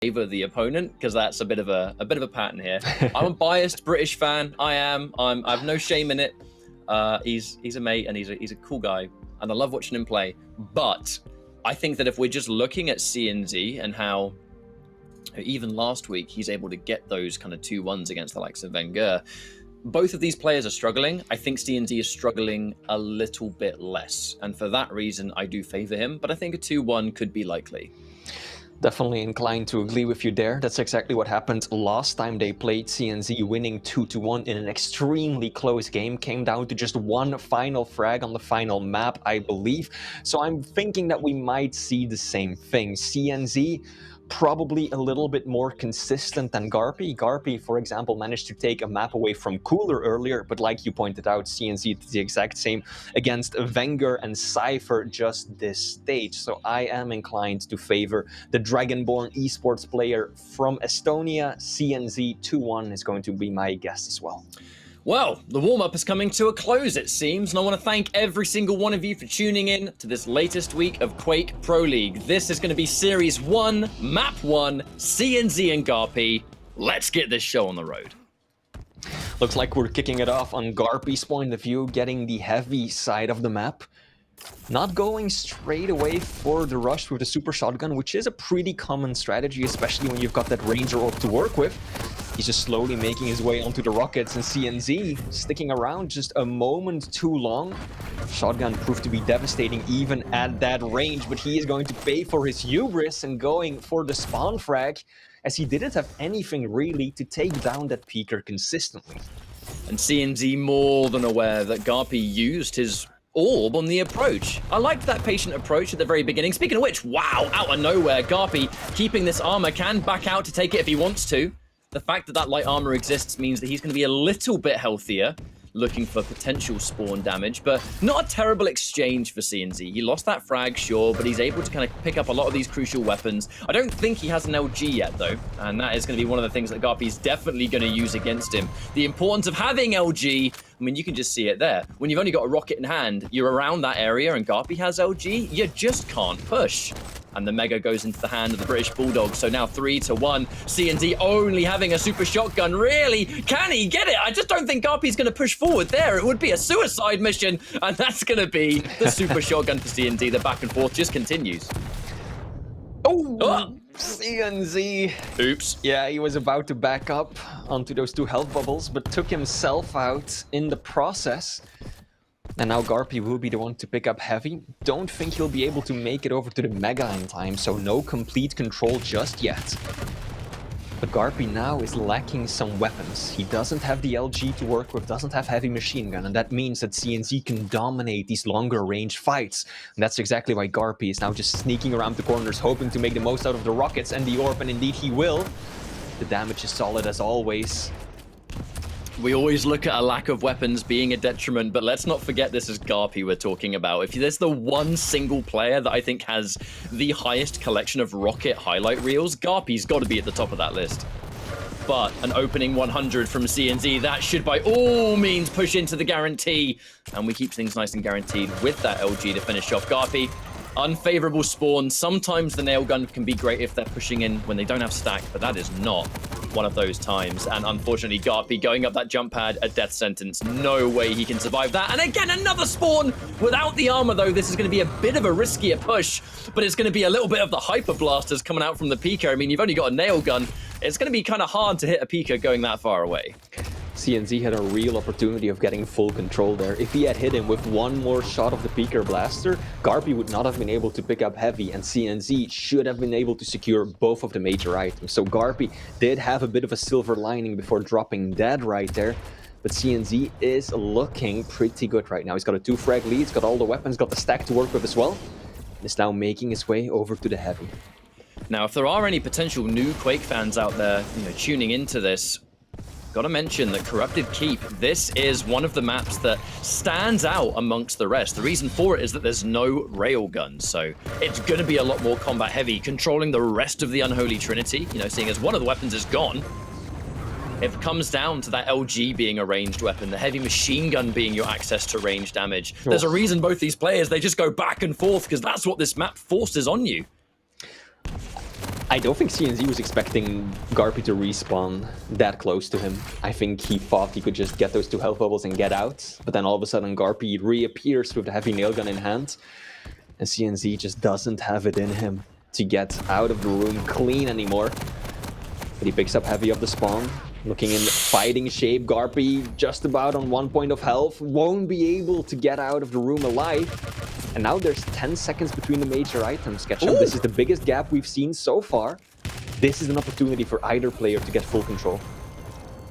favor the opponent, because that's a bit of a pattern here. I'm a biased British fan. I have no shame in it. He's a mate and he's a cool guy, and I love watching him play. But I think that if we're just looking at CNZ and how even last week he's able to get those kind of 2-1s against the likes of Wenger, both of these players are struggling. I think CNZ is struggling a little bit less, and for that reason I do favor him, but I think a 2-1 could be likely. Definitely inclined to agree with you there. That's exactly what happened last time they played, CNZ winning 2-1 in an extremely close game. Came down to just one final frag on the final map, I believe. So I'm thinking that we might see the same thing. CNZ probably a little bit more consistent than GaRpY. GaRpY, for example, managed to take a map away from Cooler earlier, but like you pointed out, CNZ did the exact same against Wenger and Cypher just this stage. So I am inclined to favor the Dragonborn esports player from Estonia. CNZ 2-1 is going to be my guess as well. Well, the warm-up is coming to a close, it seems, and I want to thank every single one of you for tuning in to this latest week of Quake Pro League. This is going to be Series 1, Map 1, CNZ and GaRpY. Let's get this show on the road. Looks like we're kicking it off on GaRpY's point of view, getting the heavy side of the map. Not going straight away for the rush with the super shotgun, which is a pretty common strategy, especially when you've got that ranger orb to work with. He's just slowly making his way onto the rockets, and CNZ sticking around just a moment too long. Shotgun proved to be devastating even at that range, but he is going to pay for his hubris and going for the spawn frag, as he didn't have anything really to take down that peeker consistently. And CNZ more than aware that GaRpY used his orb on the approach. I liked that patient approach at the very beginning. Speaking of which, wow, out of nowhere, GaRpY keeping this armor, can back out to take it if he wants to. The fact that that light armor exists means that he's going to be a little bit healthier, looking for potential spawn damage, but not a terrible exchange for CNZ. He lost that frag, sure, but he's able to kind of pick up a lot of these crucial weapons. I don't think he has an LG yet, though, and that is going to be one of the things that GaRpY is definitely going to use against him. The importance of having LG, I mean, you can just see it there. When you've only got a rocket in hand, you're around that area and GaRpY has LG, you just can't push. And the Mega goes into the hand of the British Bulldog. So now 3-1. CNZ only having a super shotgun. Really? Can he get it? I just don't think GaRpY's going to push forward there. It would be a suicide mission. And that's going to be the super shotgun for CNZ. The back and forth just continues. Oh! CNZ. Oops. Yeah, he was about to back up onto those two health bubbles, but took himself out in the process. And now GaRpY will be the one to pick up heavy. Don't think he'll be able to make it over to the Mega in time, so no complete control just yet. But GaRpY now is lacking some weapons. He doesn't have the LG to work with, doesn't have heavy machine gun, and that means that CNZ can dominate these longer range fights. And that's exactly why GaRpY is now just sneaking around the corners, hoping to make the most out of the rockets and the orb, and indeed he will. The damage is solid as always. We always look at a lack of weapons being a detriment, but let's not forget this is GaRpY we're talking about. If there's the one single player that I think has the highest collection of rocket highlight reels, GaRpY's got to be at the top of that list. But an opening 100 from CNZ, that should by all means push into the guarantee. And we keep things nice and guaranteed with that LG to finish off GaRpY. Unfavorable spawn. Sometimes the nail gun can be great if they're pushing in when they don't have stack, but that is not one of those times. And unfortunately, GaRpY going up that jump pad, a death sentence. No way he can survive that. And again, another spawn without the armor, though. This is going to be a bit of a riskier push, but it's going to be a little bit of the hyper blasters coming out from the Pika. I mean, you've only got a nail gun. It's going to be kind of hard to hit a Pika going that far away. CNZ had a real opportunity of getting full control there. If he had hit him with one more shot of the Peeker Blaster, GaRpY would not have been able to pick up heavy, and CNZ should have been able to secure both of the major items. So GaRpY did have a bit of a silver lining before dropping dead right there, but CNZ is looking pretty good right now. He's got a 2-frag lead, he's got all the weapons, got the stack to work with as well, and is now making his way over to the heavy. Now, if there are any potential new Quake fans out there, tuning into this, gotta mention that Corrupted Keep, this is one of the maps that stands out amongst the rest. The reason for it is that there's no railgun, so it's gonna be a lot more combat heavy, controlling the rest of the Unholy Trinity, seeing as one of the weapons is gone. It comes down to that LG being a ranged weapon, the heavy machine gun being your access to range damage. Sure. There's a reason both these players, they just go back and forth, because that's what this map forces on you. I don't think CNZ was expecting GaRpY to respawn that close to him. I think he thought he could just get those 2 health bubbles and get out, but then all of a sudden GaRpY reappears with the heavy nail gun in hand, and CNZ just doesn't have it in him to get out of the room clean anymore. But he picks up heavy off the spawn, looking in fighting shape. GaRpY just about on 1 point of health, won't be able to get out of the room alive. And now there's 10 seconds between the major items. GaRpY, this is the biggest gap we've seen so far. This is an opportunity for either player to get full control.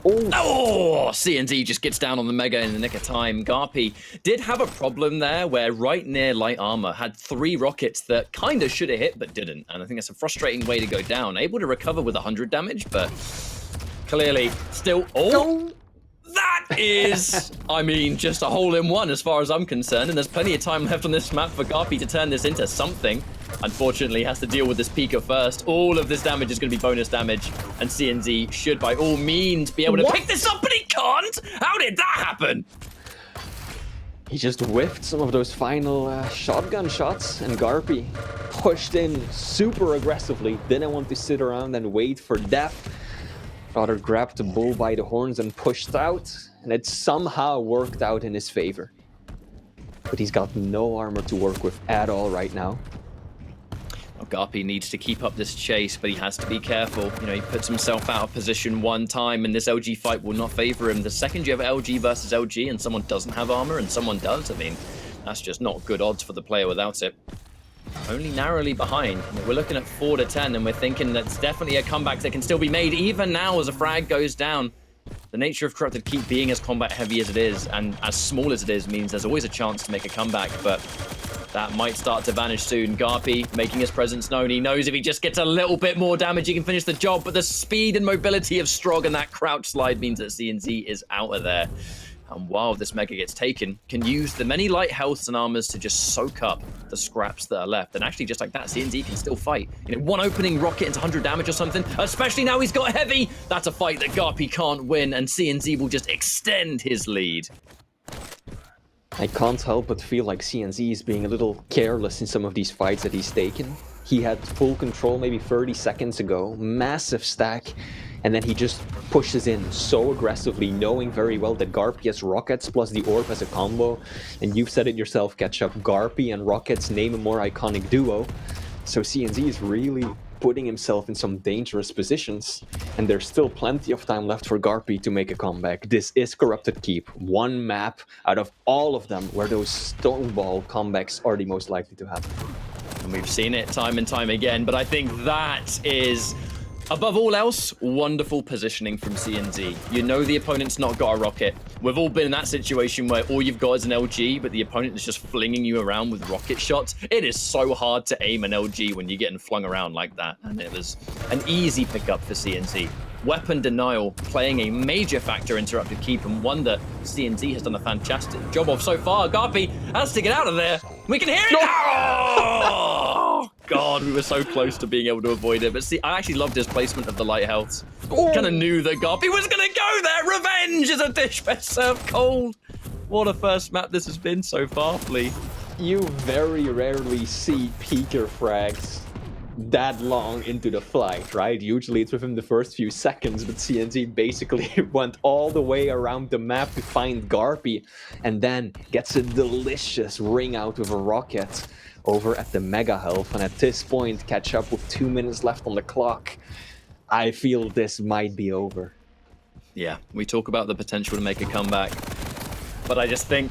Oh, CNZ just gets down on the Mega in the nick of time. GaRpY did have a problem there where right near light armor had 3 rockets that kind of should have hit but didn't. And I think that's a frustrating way to go down. Able to recover with 100 damage, but clearly still... Oh! That is, I mean, just a hole-in-one as far as I'm concerned, and there's plenty of time left on this map for GaRpY to turn this into something. Unfortunately, he has to deal with this Pika first. All of this damage is going to be bonus damage, and CNZ should by all means be able to pick this up, but he can't! How did that happen? He just whiffed some of those final shotgun shots, and GaRpY pushed in super aggressively. Didn't want to sit around and wait for death. Rather grabbed the bull by the horns and pushed out, and it somehow worked out in his favor. But he's got no armor to work with at all right now. Well, GaRpY needs to keep up this chase, but he has to be careful. You know, he puts himself out of position one time, and this LG fight will not favor him. The second you have LG versus LG, and someone doesn't have armor, and someone does, I mean, that's just not good odds for the player without it. Only narrowly behind. We're looking at 4 to 10, and we're thinking that's definitely a comeback that can still be made even now as a frag goes down. The nature of Corrupted Keep being as combat heavy as it is and as small as it is means there's always a chance to make a comeback, but that might start to vanish soon. GaRpY making his presence known. He knows if he just gets a little bit more damage, he can finish the job, but the speed and mobility of Strog and that crouch slide means that CNZ is out of there. And while this Mega gets taken, can use the many light healths and armors to just soak up the scraps that are left. And actually, just like that, CNZ can still fight. You know, one opening rocket into 100 damage or something, especially now he's got heavy. That's a fight that GaRpY can't win, and CNZ will just extend his lead. I can't help but feel like CNZ is being a little careless in some of these fights that he's taken. He had full control maybe 30 seconds ago, massive stack, and then he just pushes in so aggressively, knowing very well that GaRpY has rockets plus the orb as a combo. And you've said it yourself, Ketchup, GaRpY and rockets name a more iconic duo. So CNZ is really putting himself in some dangerous positions, and there's still plenty of time left for GaRpY to make a comeback. This is Corrupted Keep, one map out of all of them where those stoneball comebacks are the most likely to happen. And we've seen it time and time again, but I think that is, above all else, wonderful positioning from CNZ. You know the opponent's not got a rocket. We've all been in that situation where all you've got is an LG, but the opponent is just flinging you around with rocket shots. It is so hard to aim an LG when you're getting flung around like that, and it was an easy pickup for CNZ. Weapon denial playing a major factor in Corrupted Keep, and one that CNZ has done a fantastic job of so far. GaRpY has to get out of there. We can hear it now! Oh, God, we were so close to being able to avoid it. But see, I actually loved his placement of the light healths. Kind of knew that GaRpY was going to go there. Revenge is a dish best served cold. What a first map this has been so far, Flea. You very rarely see peaker frags that long into the flight, right? Usually it's within the first few seconds, but CNZ basically went all the way around the map to find GaRpY, and then gets a delicious ring out with a rocket over at the Mega Health. And at this point, catch up with 2 minutes left on the clock. I feel this might be over. Yeah, we talk about the potential to make a comeback, but I just think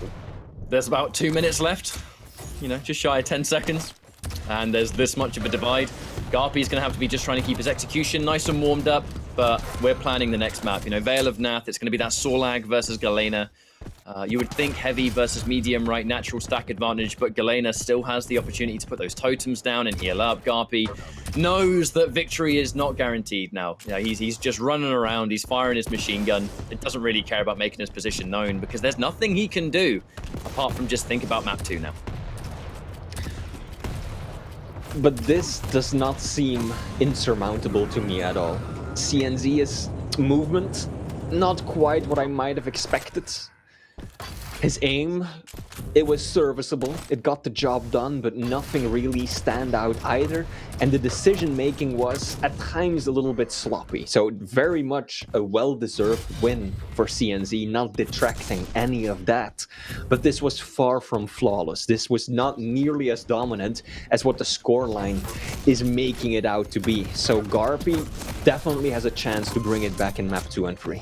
there's about 2 minutes left, you know, just shy of 10 seconds. And there's this much of a divide. GaRpY's going to have to be just trying to keep his execution nice and warmed up, but we're planning the next map. You know, Veil of Nath, it's going to be that Sorlag versus Galena. You would think heavy versus medium, right? Natural stack advantage, but Galena still has the opportunity to put those totems down and heal up. GaRpY knows that victory is not guaranteed now. You know, he's just running around, he's firing his machine gun. It doesn't really care about making his position known because there's nothing he can do apart from just think about map 2 now. But this does not seem insurmountable to me at all. CNZ's movement, not quite what I might have expected. His aim It was serviceable, it got the job done, but nothing really stand out either. And the decision making was at times a little bit sloppy. So very much a well-deserved win for CNZ, not detracting any of that. But this was far from flawless. This was not nearly as dominant as what the scoreline is making it out to be. So GaRpY definitely has a chance to bring it back in map 2 and 3.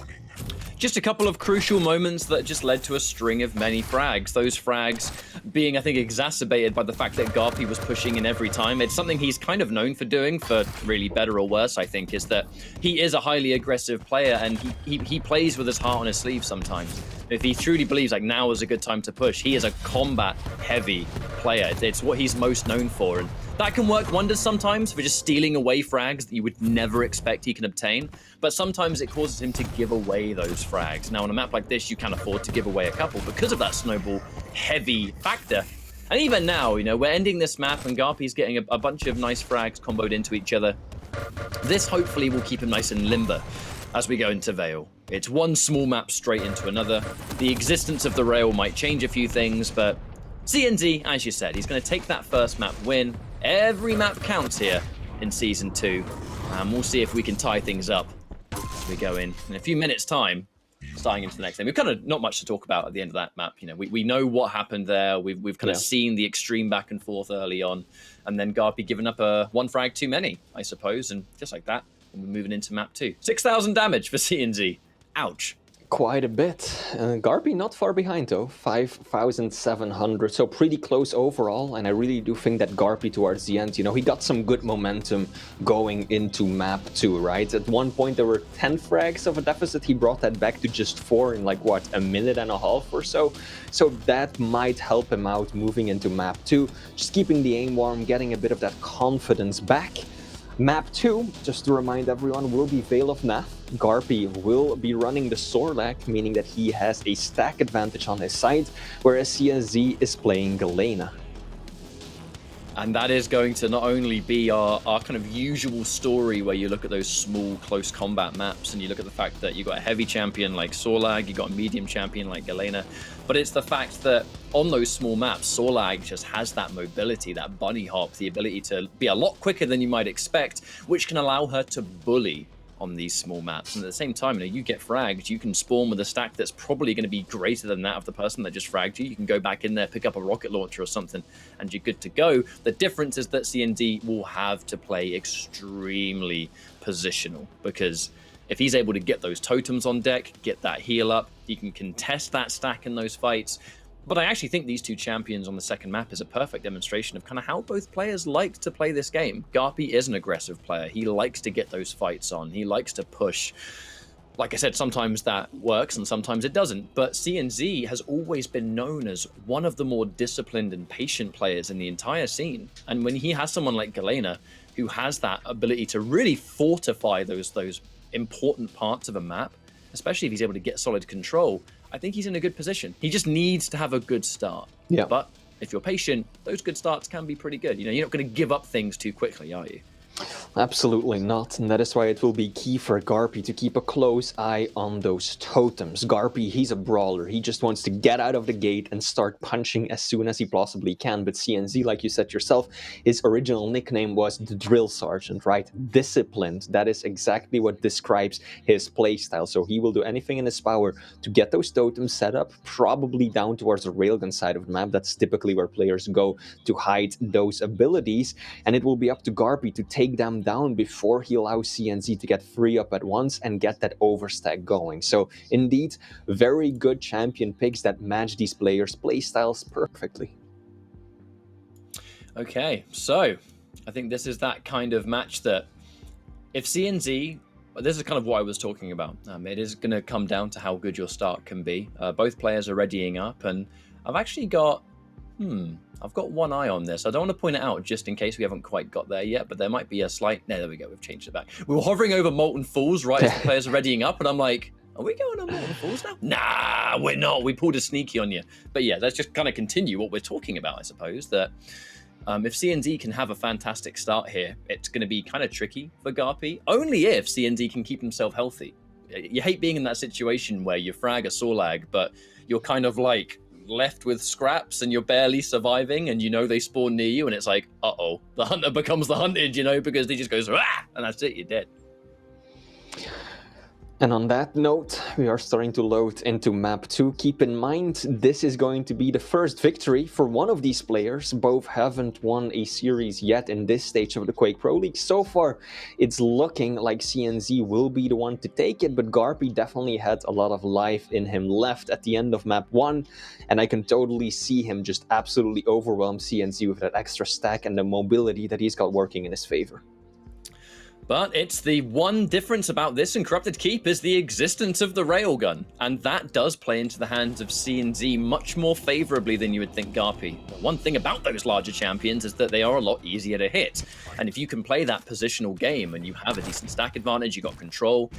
Just a couple of crucial moments that just led to a string of many frags. Those frags being, I think, exacerbated by the fact that GaRpY was pushing in every time. It's something he's kind of known for doing, for really better or worse, I think, is that he is a highly aggressive player and he plays with his heart on his sleeve sometimes. If he truly believes like now is a good time to push, he is a combat-heavy player. It's what he's most known for. And that can work wonders sometimes for just stealing away frags that you would never expect he can obtain, but sometimes it causes him to give away those frags. Now, on a map like this, you can afford to give away a couple because of that snowball-heavy factor. And even now, you know, we're ending this map and GaRpY's getting a bunch of nice frags comboed into each other. This hopefully will keep him nice and limber as we go into Vale. It's one small map straight into another. The existence of the rail might change a few things, but CNZ, as you said, he's going to take that first map win. Every map counts here in Season 2, and we'll see if we can tie things up as we go in a few minutes' time, starting into the next game. We've kind of not much to talk about at the end of that map. You know, we know what happened there. We've kind of seen the extreme back and forth early on, and then GaRpY giving up a one frag too many, I suppose, and just like that, we're moving into map 2. 6,000 damage for CNZ. Ouch. Quite a bit. GaRpY not far behind though, 5,700, so pretty close overall, and I really do think that GaRpY towards the end, you know, he got some good momentum going into map 2, right? At one point there were 10 frags of a deficit, he brought that back to just 4 in like, what, a minute and a half or so? So that might help him out moving into map 2, just keeping the aim warm, getting a bit of that confidence back. Map 2, just to remind everyone, will be Vale of Nath. GaRpY will be running the Sorlak, meaning that he has a stack advantage on his side, whereas CNZ is playing Galena. And that is going to not only be our kind of usual story where you look at those small, close combat maps and you look at the fact that you've got a heavy champion like Sorlag, you've got a medium champion like Galena, but it's the fact that on those small maps, Sorlag just has that mobility, that bunny hop, the ability to be a lot quicker than you might expect, which can allow her to bully on these small maps. And at the same time, you know, you get fragged, you can spawn with a stack that's probably going to be greater than that of the person that just fragged you. You can go back in there, pick up a rocket launcher or something, and you're good to go. The difference is that CND will have to play extremely positional, because if he's able to get those totems on deck, get that heal up, he can contest that stack in those fights. But I actually think these two champions on the second map is a perfect demonstration of kind of how both players like to play this game. GaRpY is an aggressive player. He likes to get those fights on. He likes to push. Like I said, sometimes that works and sometimes it doesn't. But CNZ has always been known as one of the more disciplined and patient players in the entire scene. And when he has someone like Galena, who has that ability to really fortify those important parts of a map, especially if he's able to get solid control, I think he's in a good position. He just needs to have a good start. Yeah. But if you're patient, those good starts can be pretty good. You know, you're not going to give up things too quickly, are you? Absolutely not, and that is why it will be key for GaRpY to keep a close eye on those totems. GaRpY, he's a brawler. He just wants to get out of the gate and start punching as soon as he possibly can. But CNZ, like you said yourself, his original nickname was the Drill Sergeant, right? Disciplined. That is exactly what describes his playstyle. So he will do anything in his power to get those totems set up, probably down towards the railgun side of the map. That's typically where players go to hide those abilities, and it will be up to GaRpY to take them down before he allows CNZ to get 3 up at once and get that overstack going. So indeed, very good champion picks that match these players' playstyles perfectly. Okay, so I think this is that kind of match that if CNZ, this is kind of what I was talking about. It is going to come down to how good your start can be. Both players are readying up, and I've actually got I've got one eye on this. I don't want to point it out just in case we haven't quite got there yet, but there might be a slight... No, there we go. We've changed it back. We were hovering over Molten Falls right as the players are readying up, and I'm like, are we going on Molten Falls now? Nah, we're not. We pulled a sneaky on you. But yeah, let's just kind of continue what we're talking about, I suppose, that if CNZ can have a fantastic start here, it's going to be kind of tricky for GaRpY, only if CNZ can keep himself healthy. You hate being in that situation where you frag a Sorlag, but you're kind of like left with scraps and you're barely surviving and you know they spawn near you and it's like, uh-oh, the hunter becomes the hunted, you know, because he just goes, ah, and that's it, you're dead. And on that note, we are starting to load into map 2. Keep in mind, this is going to be the first victory for one of these players. Both haven't won a series yet in this stage of the Quake Pro League. So far, it's looking like CNZ will be the one to take it, but GaRpY definitely had a lot of life in him left at the end of map 1, and I can totally see him just absolutely overwhelm CNZ with that extra stack and the mobility that he's got working in his favor. But it's the one difference about this and Corrupted Keep is the existence of the railgun, and that does play into the hands of CNZ much more favorably than you would think GaRpY. One thing about those larger champions is that they are a lot easier to hit, and if you can play that positional game and you have a decent stack advantage, you got control,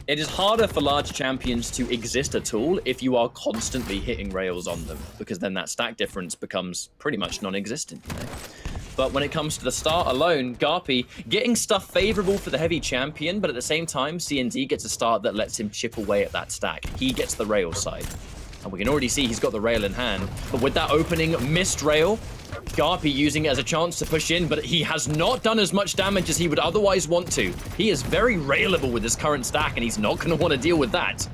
it is harder for large champions to exist at all if you are constantly hitting rails on them, because then that stack difference becomes pretty much non-existent, you know? But when it comes to the start alone, GaRpY getting stuff favorable for the heavy champion, but at the same time, CNZ gets a start that lets him chip away at that stack. He gets the rail side. And we can already see he's got the rail in hand. But with that opening missed rail, GaRpY using it as a chance to push in, but he has not done as much damage as he would otherwise want to. He is very railable with his current stack, and he's not going to want to deal with that.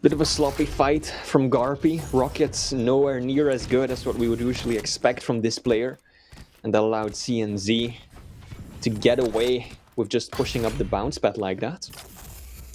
Bit of a sloppy fight from GaRpY. Rockets nowhere near as good as what we would usually expect from this player. And that allowed CNZ to get away with just pushing up the bounce pad like that.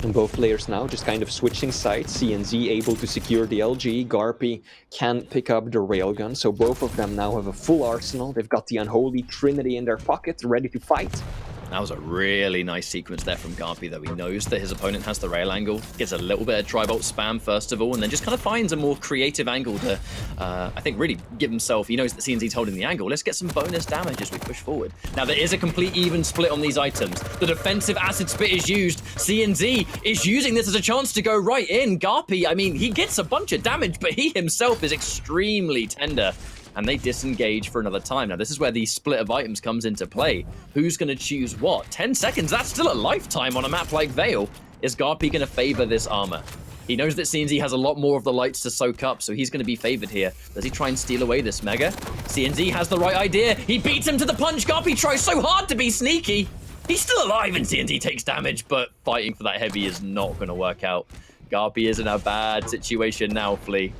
And both players now just kind of switching sides. CNZ able to secure the LG. GaRpY can pick up the railgun. So both of them now have a full arsenal. They've got the Unholy Trinity in their pocket, ready to fight. That was a really nice sequence there from GaRpY, though. He knows that his opponent has the rail angle, gets a little bit of tri-bolt spam first of all, and then just kind of finds a more creative angle to, I think, really give himself, he knows that CNZ's holding the angle. Let's get some bonus damage as we push forward. Now, there is a complete even split on these items. The defensive acid spit is used. CNZ is using this as a chance to go right in. GaRpY, I mean, he gets a bunch of damage, but he himself is extremely tender. And they disengage for another time. Now, this is where the split of items comes into play. Who's going to choose what? 10 seconds, that's still a lifetime on a map like Vale. Is GaRpY going to favor this armor? He knows that CNZ has a lot more of the lights to soak up, so he's going to be favored here. Does he try and steal away this Mega? CNZ has the right idea. He beats him to the punch. GaRpY tries so hard to be sneaky. He's still alive and CNZ takes damage, but fighting for that heavy is not going to work out. GaRpY is in a bad situation now, Flea.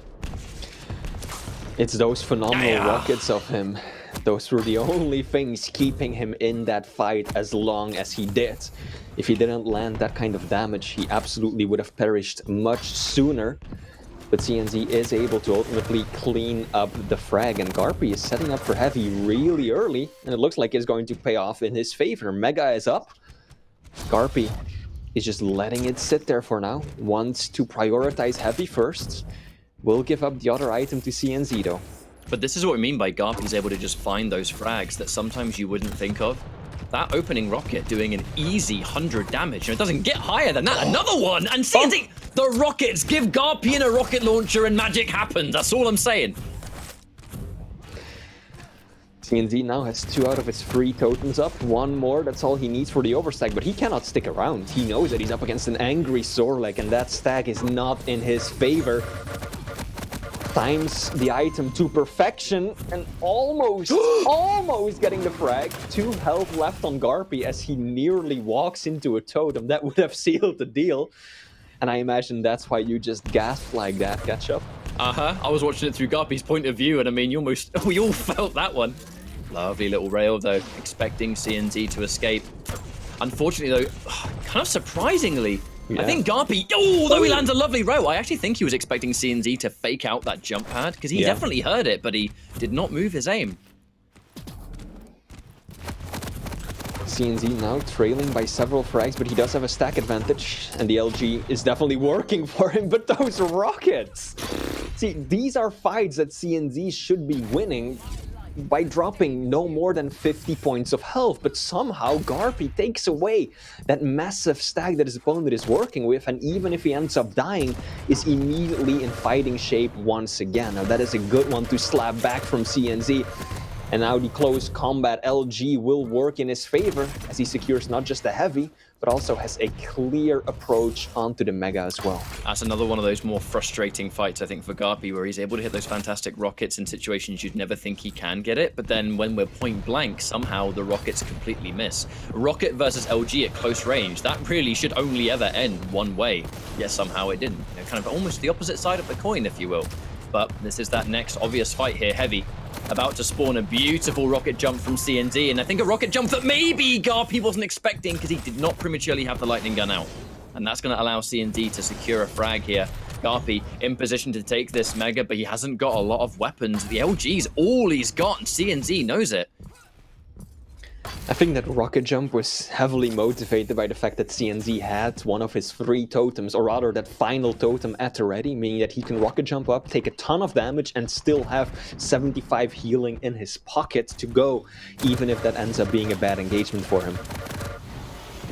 It's those phenomenal rockets of him. Those were the only things keeping him in that fight as long as he did. If he didn't land that kind of damage, he absolutely would have perished much sooner. But CNZ is able to ultimately clean up the frag, and GaRpY is setting up for heavy really early, and it looks like it's going to pay off in his favor. Mega is up. GaRpY is just letting it sit there for now. Wants to prioritize heavy first. Will give up the other item to CNZ though. But this is what we mean by GaRpY's able to just find those frags that sometimes you wouldn't think of. That opening rocket doing an easy 100 damage. And it doesn't get higher than that. Another one! And CNZ, the rockets! Give GaRpY in a rocket launcher and magic happens. That's all I'm saying. CNZ now has 2 out of his 3 totems up. 1 more, that's all he needs for the overstack, but he cannot stick around. He knows that he's up against an angry Zorlek, and that stack is not in his favor. Times the item to perfection and almost getting the frag. 2 health left on GaRpY as he nearly walks into a totem. That would have sealed the deal. And I imagine that's why you just gasped like that, GaRpY. I was watching it through GaRpY's point of view, and I mean, we all felt that one. Lovely little rail, though, expecting CNZ to escape. Unfortunately, though, kind of surprisingly, yeah. I think GaRpY, though he lands a lovely rail, I actually think he was expecting CNZ to fake out that jump pad, because he definitely heard it, but he did not move his aim. CNZ now trailing by several frags, but he does have a stack advantage, and the LG is definitely working for him, but those rockets! See, these are fights that CNZ should be winning by dropping no more than 50 points of health, but somehow GaRpY takes away that massive stack that his opponent is working with, and even if he ends up dying, is immediately in fighting shape once again. Now that is a good one to slap back from CNZ, And now the close combat LG will work in his favor as he secures not just the heavy, but also has a clear approach onto the Mega as well. That's another one of those more frustrating fights, I think, for GaRpY, where he's able to hit those fantastic rockets in situations you'd never think he can get it, but then when we're point blank, somehow the rockets completely miss. Rocket versus LG at close range, that really should only ever end one way, yet somehow it didn't. You know, kind of almost the opposite side of the coin, if you will. But this is that next obvious fight here, Heavy. About to spawn a beautiful rocket jump from CNZ, and I think a rocket jump that maybe GaRpY wasn't expecting because he did not prematurely have the lightning gun out. And that's going to allow CNZ to secure a frag here. GaRpY in position to take this Mega, but he hasn't got a lot of weapons. The LG's all he's got, and CNZ knows it. I think that rocket jump was heavily motivated by the fact that CNZ had one of his 3 totems, or rather that final totem at the ready, meaning that he can rocket jump up, take a ton of damage, and still have 75 healing in his pocket to go, even if that ends up being a bad engagement for him.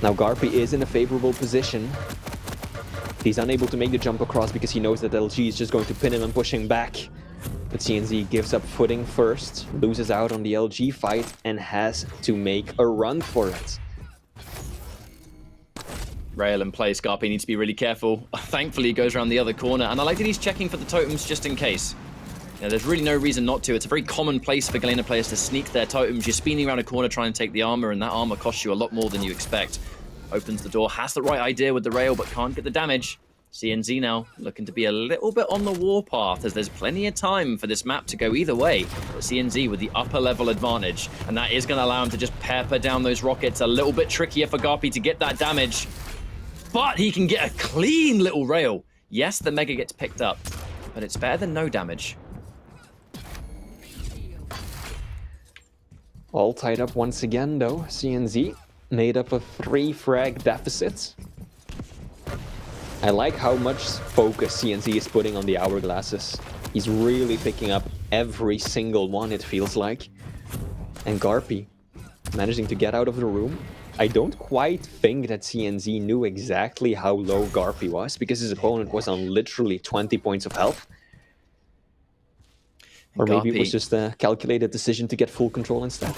Now GaRpY is in a favorable position. He's unable to make the jump across because he knows that LG is just going to pin him and push him back. But CNZ gives up footing first, loses out on the LG fight, and has to make a run for it. Rail in place, GaRpY needs to be really careful. Thankfully, he goes around the other corner, and I like that he's checking for the totems just in case. You know, there's really no reason not to. It's a very common place for Galena players to sneak their totems. You're spinning around a corner trying to take the armor, and that armor costs you a lot more than you expect. Opens the door, has the right idea with the rail, but can't get the damage. CNZ now looking to be a little bit on the warpath, as there's plenty of time for this map to go either way. But CNZ with the upper level advantage, and that is going to allow him to just pepper down those rockets. A little bit trickier for GaRpY to get that damage, but he can get a clean little rail. Yes, the Mega gets picked up, but it's better than no damage. All tied up once again though, CNZ made up of 3 frag deficits. I like how much focus CNZ is putting on the hourglasses. He's really picking up every single one, it feels like. And GaRpY managing to get out of the room. I don't quite think that CNZ knew exactly how low GaRpY was, because his opponent was on literally 20 points of health. Or maybe it was just a calculated decision to get full control instead.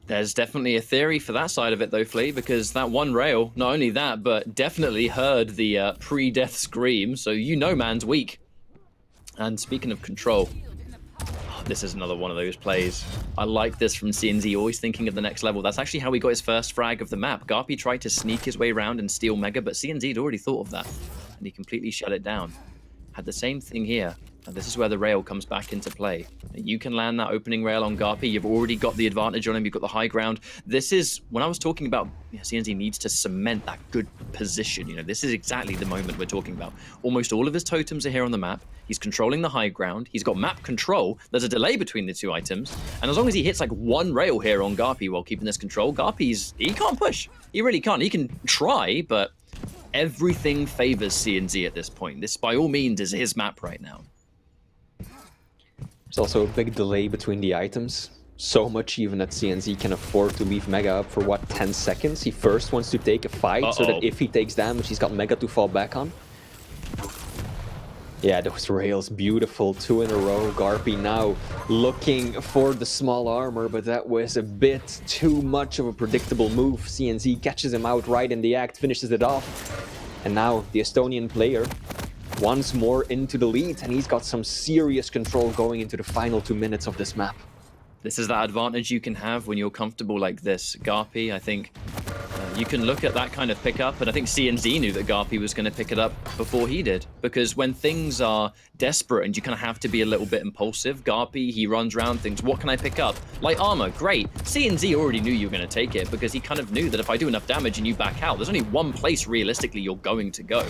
There's definitely a theory for that side of it, though, Flea, because that one rail, not only that, but definitely heard the pre-death scream, so you know man's weak. And speaking of control, this is another one of those plays. I like this from CNZ, always thinking of the next level. That's actually how he got his first frag of the map. GaRpY tried to sneak his way around and steal Mega, but CNZ had already thought of that, and he completely shut it down. Had the same thing here. And this is where the rail comes back into play. You can land that opening rail on GaRpY. You've already got the advantage on him. You've got the high ground. This is, when I was talking about CNZ needs to cement that good position. You know, this is exactly the moment we're talking about. Almost all of his totems are here on the map. He's controlling the high ground. He's got map control. There's a delay between the 2 items. And as long as he hits like 1 rail here on GaRpY while keeping this control, he can't push. He really can't. He can try, but everything favors CNZ at this point. This, by all means, is his map right now. There's also a big delay between the items. So much even that CNZ can afford to leave Mega up for, what, 10 seconds? He first wants to take a fight so that if he takes damage, he's got Mega to fall back on. Yeah, those rails, beautiful. 2 in a row. GaRpY now looking for the small armor, but that was a bit too much of a predictable move. CNZ catches him out right in the act, finishes it off. And now the Estonian player once more into the lead, and he's got some serious control going into the final 2 minutes of this map. This is that advantage you can have when you're comfortable like this. GaRpY, I think you can look at that kind of pickup, and I think CNZ knew that GaRpY was going to pick it up before he did, because when things are desperate and you kind of have to be a little bit impulsive, GaRpY, he runs around, thinks, what can I pick up? Light armor, great. CNZ already knew you were going to take it, because he kind of knew that if I do enough damage and you back out, there's only one place realistically you're going to go.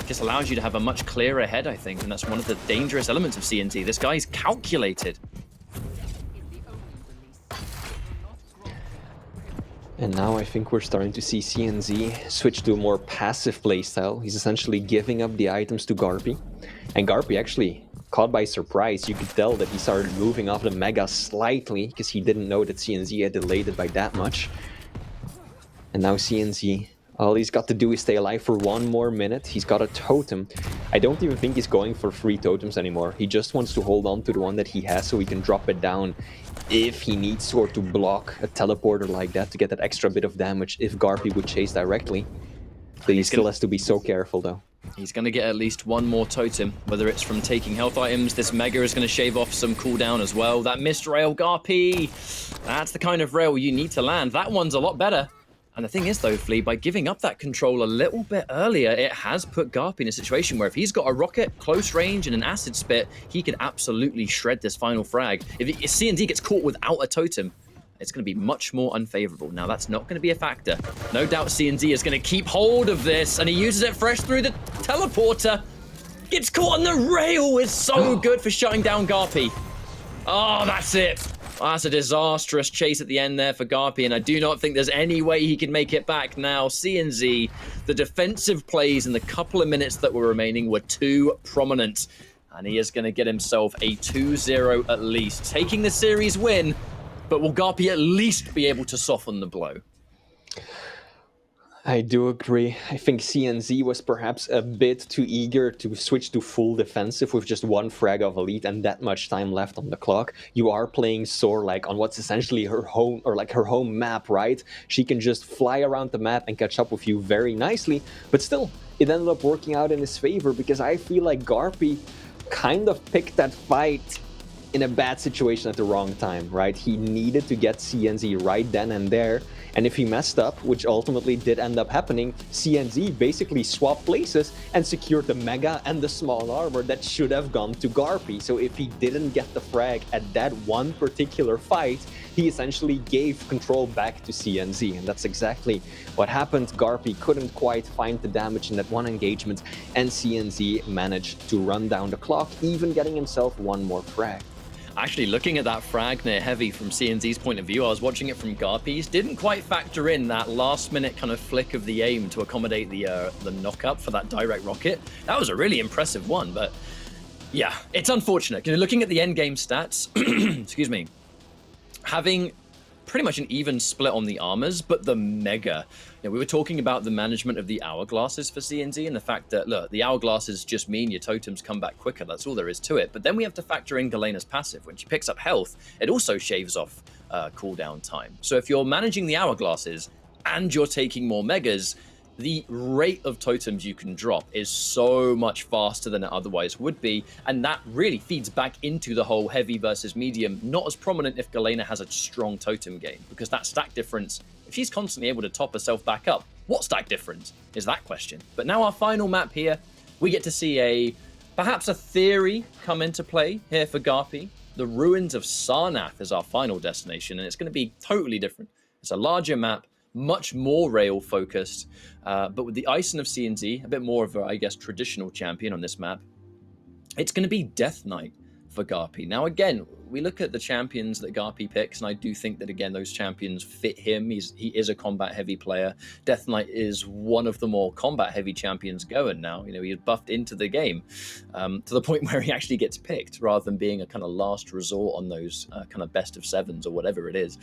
Just allows you to have a much clearer head, I think, and that's one of the dangerous elements of CNZ. This guy's calculated. And now I think we're starting to see CNZ switch to a more passive playstyle. He's essentially giving up the items to GaRpY. And GaRpY actually caught by surprise. You could tell that he started moving off the Mega slightly because he didn't know that CNZ had delayed it by that much. And now CNZ, all he's got to do is stay alive for 1 more minute. He's got a totem. I don't even think he's going for 3 totems anymore. He just wants to hold on to the one that he has so he can drop it down if he needs to, or to block a teleporter like that to get that extra bit of damage if GaRpY would chase directly. But he still has to be so careful though. He's going to get at least one more totem, whether it's from taking health items. This Mega is going to shave off some cooldown as well. That missed rail, GaRpY, that's the kind of rail you need to land. That one's a lot better. And the thing is, though, Flea, by giving up that control a little bit earlier, it has put GaRpY in a situation where if he's got a rocket, close range, and an acid spit, he could absolutely shred this final frag. If CNZ gets caught without a totem, it's going to be much more unfavorable. Now, that's not going to be a factor. No doubt CNZ is going to keep hold of this, and he uses it fresh through the teleporter. Gets caught on the rail. Is so good for shutting down GaRpY. Oh, that's it. That's a disastrous chase at the end there for GaRpY, and I do not think there's any way he can make it back now. CNZ, the defensive plays in the couple of minutes that were remaining were too prominent, and he is going to get himself a 2-0 at least, taking the series win. But will GaRpY at least be able to soften the blow? I do agree. I think CNZ was perhaps a bit too eager to switch to full defensive with just 1 frag of elite and that much time left on the clock. You are playing Soar like on what's essentially her home, or like her home map, right? She can just fly around the map and catch up with you very nicely. But still, it ended up working out in his favor because I feel like GaRpY kind of picked that fight in a bad situation at the wrong time, right? He needed to get CNZ right then and there, and if he messed up, which ultimately did end up happening, CNZ basically swapped places and secured the Mega and the small armor that should have gone to GaRpY. So if he didn't get the frag at that one particular fight, he essentially gave control back to CNZ, and that's exactly what happened. GaRpY couldn't quite find the damage in that one engagement, and CNZ managed to run down the clock, even getting himself 1 more frag. Actually, looking at that frag near heavy from CNZ's point of view, I was watching it from GaRpY's, didn't quite factor in that last-minute kind of flick of the aim to accommodate the knock-up for that direct rocket. That was a really impressive one, but yeah, it's unfortunate. Looking at the endgame stats, excuse me, having pretty much an even split on the armors, but the Mega. We were talking about the management of the hourglasses for CNZ and the fact that, look, the hourglasses just mean your totems come back quicker. That's all there is to it. But then we have to factor in Galena's passive. When she picks up health, it also shaves off cooldown time. So if you're managing the hourglasses and you're taking more Megas, the rate of totems you can drop is so much faster than it otherwise would be, and that really feeds back into the whole heavy versus medium, not as prominent if Galena has a strong totem game, because that stack difference, if she's constantly able to top herself back up, what stack difference is that question? But now our final map here, we get to see perhaps a theory come into play here for GaRpY. The Ruins of Sarnath is our final destination, and it's going to be totally different. It's a larger map, much more rail focused, but with the Ison of CNZ, a bit more of a, I guess, traditional champion on this map. It's going to be Death Knight for GaRpY. Now, again, we look at the champions that GaRpY picks, and I do think that, again, those champions fit him. He is a combat-heavy player. Death Knight is one of the more combat-heavy champions going now. He's buffed into the game to the point where he actually gets picked, rather than being a kind of last resort on those kind of best of sevens or whatever it is.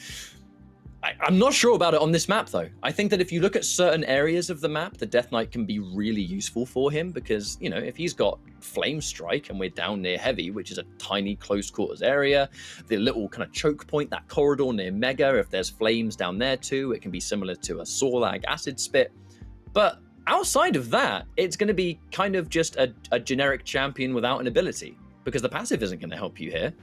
I'm not sure about it on this map, though. I think that if you look at certain areas of the map, the Death Knight can be really useful for him because, if he's got Flame Strike and we're down near Heavy, which is a tiny close quarters area, the little kind of choke point, that corridor near Mega, if there's flames down there too, it can be similar to a Sorlag Acid Spit. But outside of that, it's going to be kind of just a generic champion without an ability because the passive isn't going to help you here.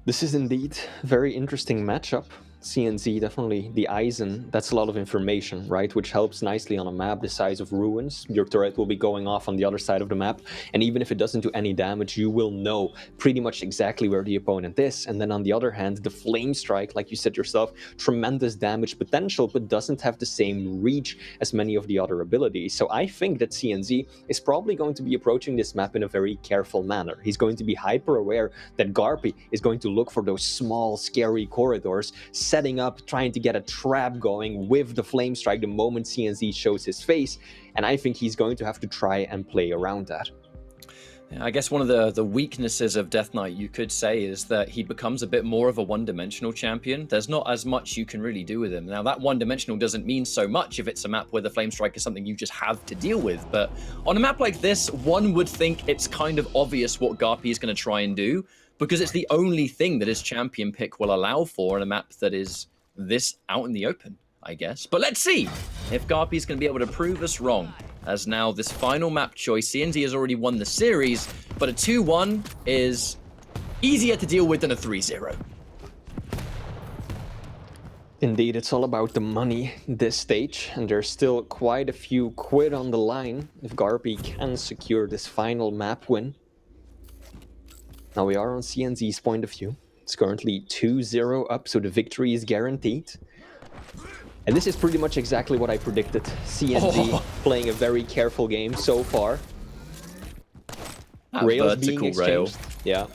This is indeed a very interesting matchup. CNZ, definitely the Eisen, that's a lot of information, right? Which helps nicely on a map the size of Ruins. Your turret will be going off on the other side of the map, and even if it doesn't do any damage, you will know pretty much exactly where the opponent is. And then on the other hand, the Flame Strike, like you said yourself, tremendous damage potential, but doesn't have the same reach as many of the other abilities. So I think that CNZ is probably going to be approaching this map in a very careful manner. He's going to be hyper aware that GaRpY is going to look for those small, scary corridors, setting up, trying to get a trap going with the Flame Strike the moment CNZ shows his face, and I think he's going to have to try and play around that. I guess one of the weaknesses of Death Knight, you could say, is that he becomes a bit more of a one-dimensional champion. There's not as much you can really do with him. Now, that one-dimensional doesn't mean so much if it's a map where the Flame Strike is something you just have to deal with. But on a map like this, one would think it's kind of obvious what GaRpY is going to try and do, because it's the only thing that his champion pick will allow for on a map that is this out in the open, I guess. But let's see if GaRpY is going to be able to prove us wrong. As now this final map choice, CNZ has already won the series, but a 2-1 is easier to deal with than a 3-0. Indeed, it's all about the money this stage, and there's still quite a few quid on the line if GaRpY can secure this final map win. Now we are on CNZ's point of view. It's currently 2-0 up, so the victory is guaranteed. And this is pretty much exactly what I predicted. CNZ playing a very careful game so far. Rails being exchanged. Yeah.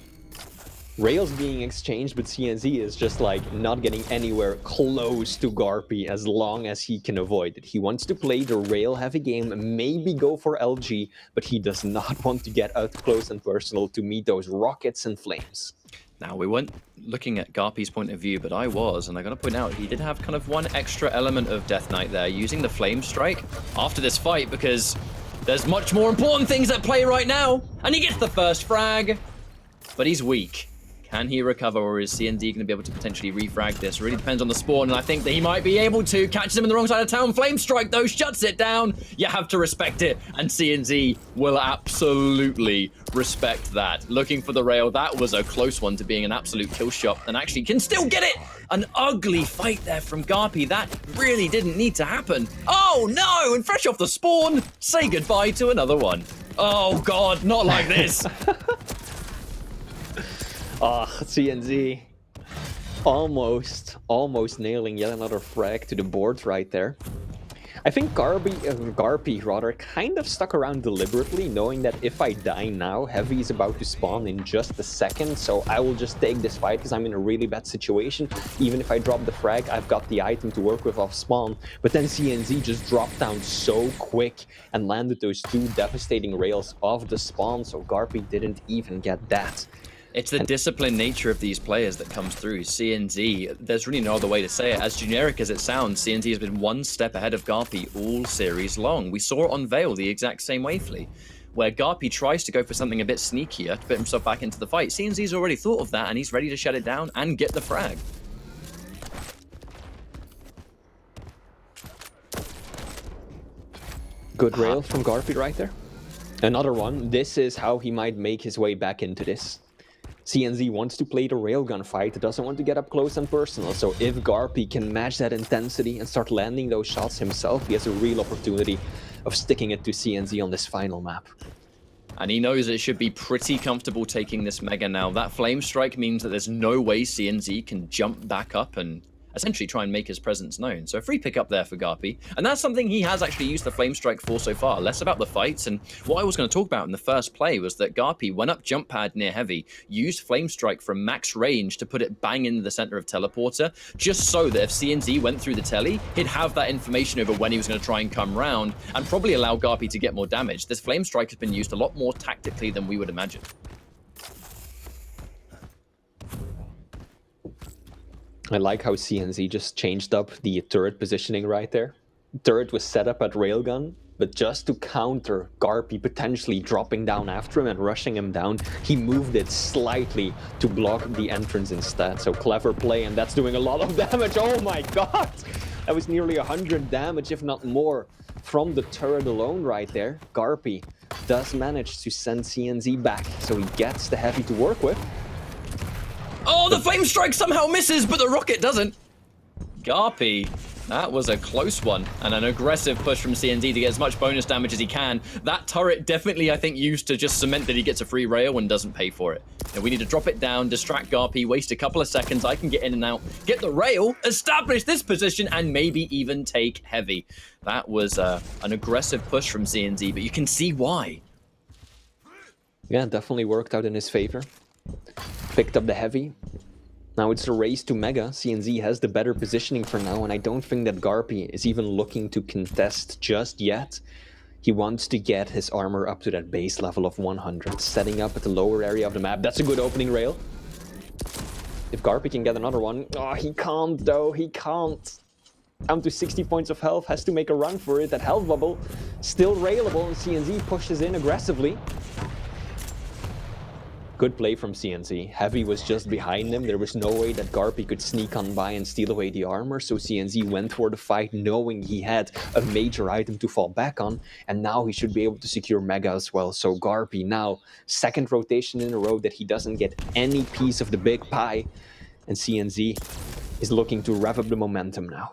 Rails being exchanged, but CNZ is just like not getting anywhere close to GaRpY as long as he can avoid it. He wants to play the rail heavy game, maybe go for LG, but he does not want to get up close and personal to meet those rockets and flames. Now, we weren't looking at GaRpY's point of view, but I was, and I gotta point out, he did have kind of one extra element of Death Knight there, using the Flame Strike after this fight, because there's much more important things at play right now, and he gets the first frag, but he's weak. Can he recover, or is CNZ going to be able to potentially refrag this? Really depends on the spawn, and I think that he might be able to. Catches him in the wrong side of town. Flame Strike, though, shuts it down. You have to respect it, and CNZ will absolutely respect that. Looking for the rail, that was a close one to being an absolute kill shot, and actually can still get it. An ugly fight there from GaRpY. That really didn't need to happen. Oh, no, and fresh off the spawn, say goodbye to another one. Oh, God, not like this. CNZ almost nailing yet another frag to the board right there. I think GaRpY rather kind of stuck around deliberately, knowing that if I die now, Heavy is about to spawn in just a second, so I will just take this fight because I'm in a really bad situation. Even if I drop the frag, I've got the item to work with off spawn. But then CNZ just dropped down so quick and landed those two devastating rails off the spawn, so GaRpY didn't even get that. It's the disciplined nature of these players that comes through. CNZ, there's really no other way to say it. As generic as it sounds, CNZ has been one step ahead of GaRpY all series long. We saw it on Veil the exact same way, Flea, where GaRpY tries to go for something a bit sneakier to put himself back into the fight. CNZ's already thought of that, and he's ready to shut it down and get the frag. Good rail from GaRpY right there. Another one. This is how he might make his way back into this. CNZ wants to play the railgun fight, doesn't want to get up close and personal, so if GaRpY can match that intensity and start landing those shots himself, he has a real opportunity of sticking it to CNZ on this final map. And he knows it should be pretty comfortable taking this Mega now. That Flame Strike means that there's no way CNZ can jump back up and essentially try and make his presence known. So a free pick up there for GaRpY. And that's something he has actually used the Flame Strike for so far. Less about the fights. And what I was going to talk about in the first play was that GaRpY went up jump pad near Heavy, used Flame Strike from max range to put it bang into the center of Teleporter, just so that if CNZ went through the telly, he'd have that information over when he was going to try and come round and probably allow GaRpY to get more damage. This Flame Strike has been used a lot more tactically than we would imagine. I like how CNZ just changed up the turret positioning right there. Turret was set up at Railgun, but just to counter GaRpY potentially dropping down after him and rushing him down, he moved it slightly to block the entrance instead. So clever play, and that's doing a lot of damage. Oh my god! That was nearly 100 damage, if not more, from the turret alone right there. GaRpY does manage to send CNZ back, so he gets the Heavy to work with. Oh, the Flame Strike somehow misses, but the rocket doesn't. GaRpY, that was a close one, and an aggressive push from CNZ to get as much bonus damage as he can. That turret definitely, I think, used to just cement that he gets a free rail and doesn't pay for it. And we need to drop it down, distract GaRpY, waste a couple of seconds. I can get in and out, get the rail, establish this position, and maybe even take Heavy. That was an aggressive push from CNZ, but you can see why. Yeah, definitely worked out in his favor. Picked up the Heavy. Now it's a race to Mega. CNZ has the better positioning for now, and I don't think that GaRpY is even looking to contest just yet. He wants to get his armor up to that base level of 100, setting up at the lower area of the map. That's a good opening rail. If GaRpY can get another one... Oh, he can't, though. He can't. Down to 60 points of health, has to make a run for it. That health bubble, still railable, and CNZ pushes in aggressively. Good play from CNZ. Heavy was just behind him. There was no way that GaRpY could sneak on by and steal away the armor, so CNZ went for the fight knowing he had a major item to fall back on, and now he should be able to secure Mega as well. So GaRpY now, second rotation in a row that he doesn't get any piece of the big pie, and CNZ is looking to rev up the momentum now.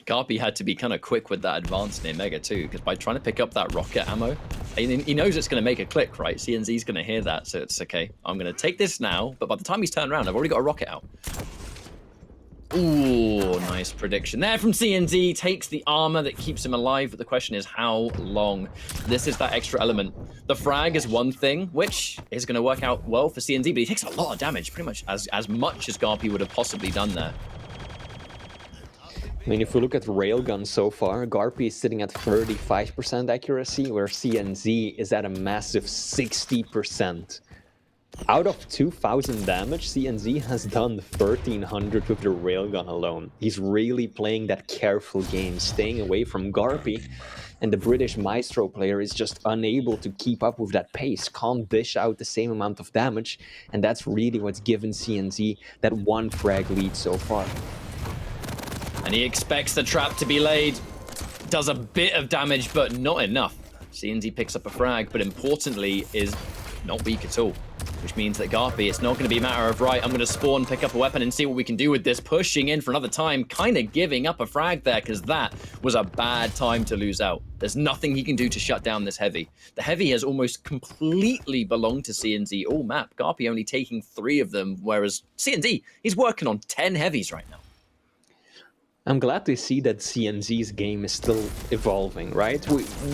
GaRpY had to be kind of quick with that advance near Mega too, because by trying to pick up that rocket ammo, he knows it's going to make a click, right? CNZ's going to hear that, so it's okay. I'm going to take this now, but by the time he's turned around, I've already got a rocket out. Ooh, nice prediction there from CNZ. Takes the armor that keeps him alive, but the question is how long? This is that extra element. The frag is one thing, which is going to work out well for CNZ, but he takes a lot of damage, pretty much as much as GaRpY would have possibly done there. I mean, if we look at Railgun so far, GaRpY is sitting at 35% accuracy, where CNZ is at a massive 60%. Out of 2,000 damage, CNZ has done 1,300 with the Railgun alone. He's really playing that careful game, staying away from GaRpY, and the British Maestro player is just unable to keep up with that pace, can't dish out the same amount of damage, and that's really what's given CNZ that one frag lead so far. And he expects the trap to be laid. Does a bit of damage, but not enough. CNZ picks up a frag, but importantly is not weak at all. Which means that GaRpY, it's not going to be a matter of, right, I'm going to spawn, pick up a weapon, and see what we can do with this. Pushing in for another time, kind of giving up a frag there, because that was a bad time to lose out. There's nothing he can do to shut down this heavy. The heavy has almost completely belonged to CNZ all map. GaRpY only taking 3 of them, whereas CNZ, he's working on 10 heavies right now. I'm glad to see that CNZ's game is still evolving, right?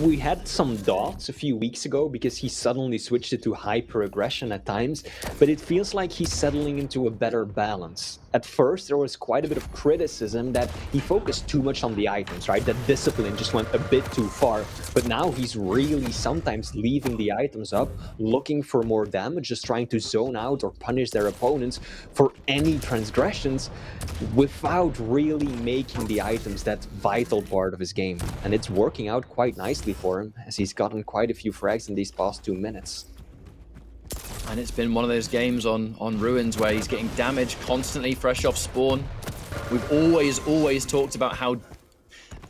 We had some doubts a few weeks ago because he suddenly switched it to hyper-aggression at times, but it feels like he's settling into a better balance. At first, there was quite a bit of criticism that he focused too much on the items, right? That discipline just went a bit too far, but now he's really sometimes leaving the items up, looking for more damage, just trying to zone out or punish their opponents for any transgressions without really making the items that vital part of his game. And it's working out quite nicely for him, as he's gotten quite a few frags in these past 2 minutes. And it's been one of those games on Ruins where he's getting damage constantly fresh off spawn. We've always talked about how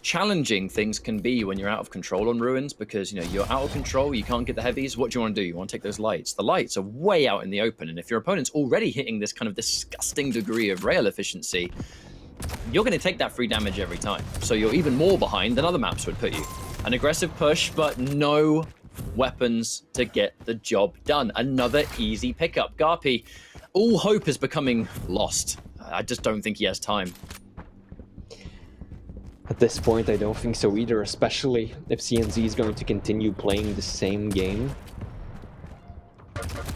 challenging things can be when you're out of control on Ruins, because, you know, you're out of control, you can't get the heavies. What do you want to do? You want to take those lights. The lights are way out in the open, and if your opponent's already hitting this kind of disgusting degree of rail efficiency, you're going to take that free damage every time. So you're even more behind than other maps would put you. An aggressive push, but no weapons to get the job done. Another easy pickup. GaRpY, all hope is becoming lost. I just don't think he has time. At this point, I don't think so either, especially if CNZ is going to continue playing the same game.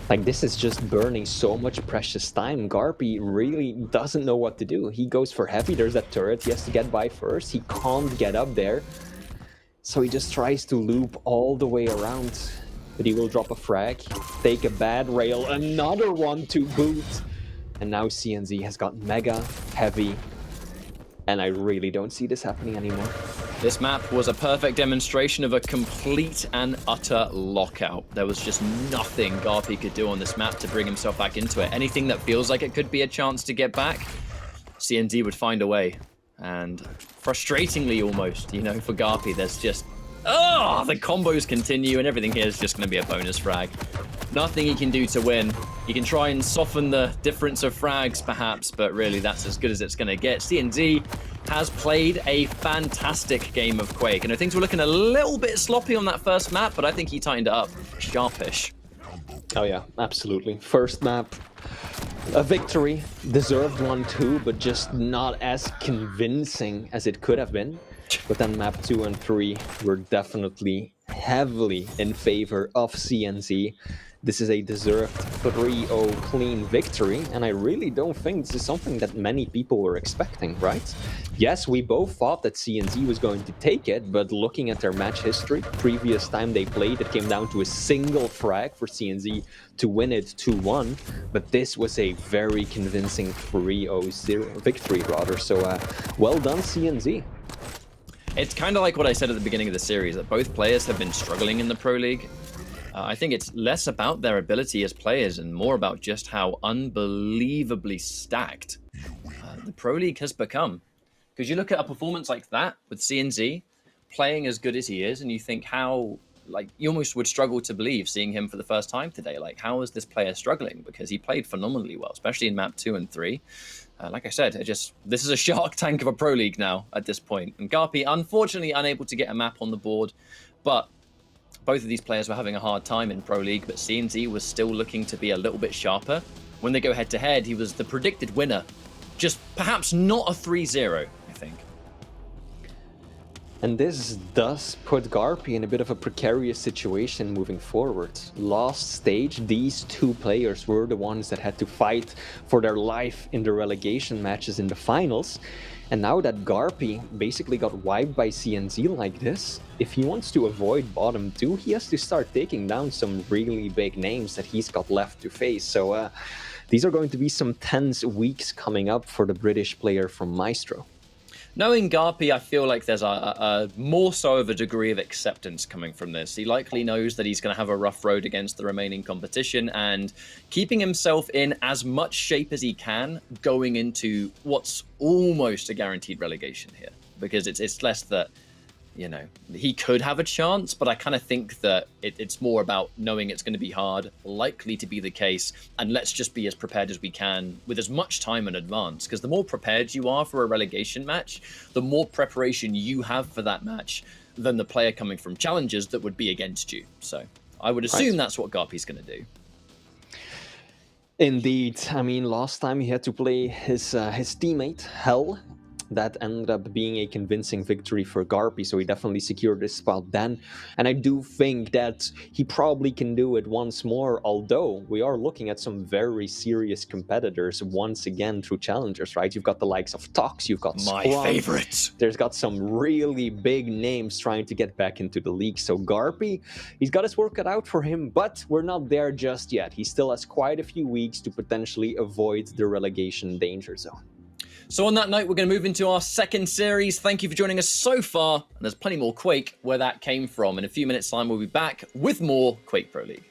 Like, this is just burning so much precious time. GaRpY really doesn't know what to do. He goes for heavy, there's that turret he has to get by first. He can't get up there. So he just tries to loop all the way around. But he will drop a frag, take a bad rail, another one to boot. And now CNZ has got Mega, Heavy, and I really don't see this happening anymore. This map was a perfect demonstration of a complete and utter lockout. There was just nothing GaRpY could do on this map to bring himself back into it. Anything that feels like it could be a chance to get back, CNZ would find a way. And frustratingly almost, you know, for GaRpY, there's just, the combos continue and everything here is just going to be a bonus frag. Nothing he can do to win. He can try and soften the difference of frags, perhaps, but really that's as good as it's going to get. CNZ has played a fantastic game of Quake. I know things were looking a little bit sloppy on that first map, but I think he tightened it up sharpish. Oh yeah, absolutely. First map, a victory, deserved one too, but just not as convincing as it could have been. But then map 2 and 3 were definitely heavily in favor of CNZ. this is a deserved 3-0 clean victory, and I really don't think this is something that many people were expecting, right? Yes, we both thought that CNZ was going to take it, but looking at their match history, previous time they played, it came down to a single frag for CNZ to win it 2-1, but this was a very convincing 3-0 victory, rather, so well done, CNZ. It's kind of like what I said at the beginning of the series, that both players have been struggling in the Pro League. I think it's less about their ability as players and more about just how unbelievably stacked the Pro League has become. Because you look at a performance like that with CNZ, playing as good as he is, and you think how, like, you almost would struggle to believe seeing him for the first time today. Like, how is this player struggling? Because he played phenomenally well, especially in map 2 and 3. Like I said, this is a shark tank of a Pro League now at this point. And GaRpY, unfortunately, unable to get a map on the board. But both of these players were having a hard time in Pro League, but CNZ was still looking to be a little bit sharper. When they go head-to-head, he was the predicted winner. Just perhaps not a 3-0, I think. And this does put GaRpY in a bit of a precarious situation moving forward. Last stage, these two players were the ones that had to fight for their life in the relegation matches in the finals. And now that GaRpY basically got wiped by CNZ like this, if he wants to avoid bottom 2, he has to start taking down some really big names that he's got left to face. So these are going to be some tense weeks coming up for the British player from Maestro. Knowing GaRpY, I feel like there's a more so of a degree of acceptance coming from this. He likely knows that he's going to have a rough road against the remaining competition, and keeping himself in as much shape as he can going into what's almost a guaranteed relegation here. Because it's less that, you know, he could have a chance, but I kind of think that it's more about knowing it's going to be hard, likely to be the case, and let's just be as prepared as we can with as much time in advance. Because the more prepared you are for a relegation match, the more preparation you have for that match than the player coming from challenges that would be against you. So I would assume that's what GaRpY's going to do. Indeed. I mean, last time he had to play his teammate, Hell. That ended up being a convincing victory for GaRpY, so he definitely secured this spot then. And I do think that he probably can do it once more, although we are looking at some very serious competitors once again through challengers, right? You've got the likes of Tox, you've got my Scrum. favorites. There's got some really big names trying to get back into the league. So GaRpY, he's got his work cut out for him, but we're not there just yet. He still has quite a few weeks to potentially avoid the relegation danger zone. So on that note, we're going to move into our second series. Thank you for joining us so far. And there's plenty more Quake where that came from. In a few minutes' time, we'll be back with more Quake Pro League.